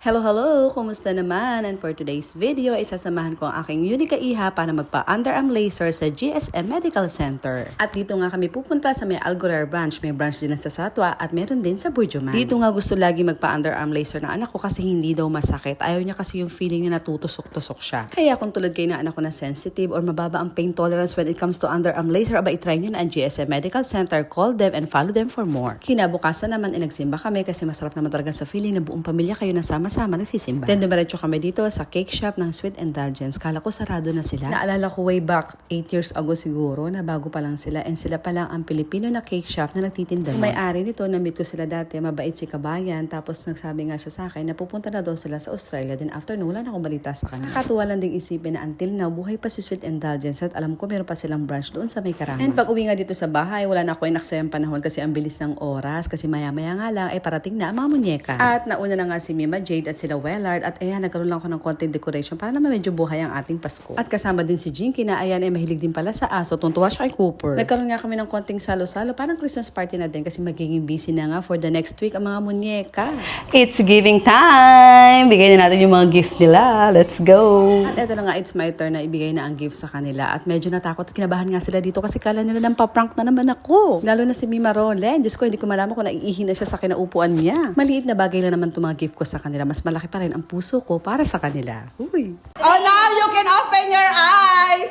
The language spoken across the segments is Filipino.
Hello, hello! Kumusta naman? And for today's video, isasamahan ko ang aking Unica Iha para magpa-underarm laser sa GSM Medical Center. At dito nga kami pupunta sa may Algorar branch. May branch din sa Satwa at meron din sa Burjuman. Dito nga gusto lagi magpa-underarm laser ng anak ko kasi hindi daw masakit. Ayaw niya kasi yung feeling na natutusok-tusok siya. Kaya kung tulad kayo na anak ko na sensitive or mababa ang pain tolerance when it comes to underarm laser, aba itry nyo na ang GSM Medical Center. Call them and follow them for more. Kinabukasan naman, nagsimba kami kasi masarap naman talaga sa feeling na buong pamilya kayo nasama nagsisimba. Then dumiretso kami dito sa cake shop ng Sweet Indulgence. Kala ko sarado na sila. Naalala ko way back 8 years ago siguro na bago pa lang sila and sila pa lang ang Pilipino na cake shop na nagtitinda. May-ari nito, na-meet ko sila dati, mabait si Kabayan, tapos nagsabi nga siya sa akin na pupunta na daw sila sa Australia. Then after no, wala na akong balita sa kanya. Nakatuwa lang ding isipin na until now, buhay pa si Sweet Indulgence at alam ko meron pa silang branch doon sa may Karama. And pag uwi nga dito sa bahay, wala na ako inaksayang panahon kasi ang bilis ng oras kasi maya-maya nga lang ay parating na ang mga munyeka. At nauna na nga si Mima Jade at sila Wellard at ayan, nagkaroon lang ako ng konting decoration para naman medyo buhay ang ating Pasko. At kasama din si Jinky na ayan ay mahilig din pala sa aso. Tuntua siya kay Cooper. Nagkaroon nga kami ng konting salo-salo. Parang Christmas party na din kasi magiging busy na nga for the next week ang mga munyeka. It's giving time! Bigay na natin yung mga gift nila. Let's go! At eto na nga, it's my turn na ibigay na ang gift sa kanila. At medyo natakot at kinabahan nga sila dito kasi kala nila nang paprank na naman ako. Lalo na si Mima Roland. Diyos ko, hindi ko malaman kung naiihi na siya sa kinaupuan niya. Maliit na bagay lang naman itong mga gift ko sa kanila. Mas malaki pa rin ang puso ko para sa kanila. Uy! Oh, now you can open your eyes!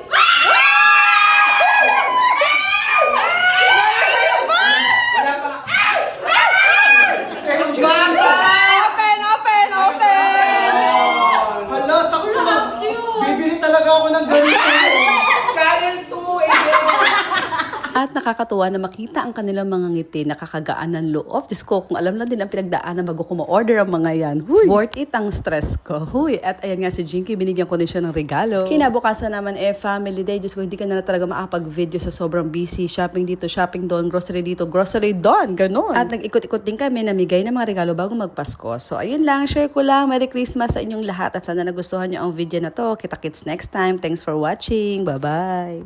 Open! Hala, sakto ba? Bibili talaga ako ng ganito. Channel 2, At nakakatuwa na makita ang kanilang mga ngiti, nakakagaan ng loob. Diyos ko, kung alam lang din ang pinagdaanan bago ko ma-order ang mga yan. Huy! Worth it ang stress ko. Huy! At ayan nga si Jinky, binigyan ko din siya ng regalo. Kinabukasan naman family day. Diyos ko, hindi ka na talaga makapag-video sa sobrang busy. Shopping dito, shopping doon, grocery dito, grocery doon. Ganon. At nag-ikot-ikot din kami, namigay ng mga regalo bago magpasko. So ayun lang, share ko lang. Merry Christmas sa inyong lahat at sana nagustuhan nyo ang video na to. Kita-kits next time. Thanks for watching. Bye-bye!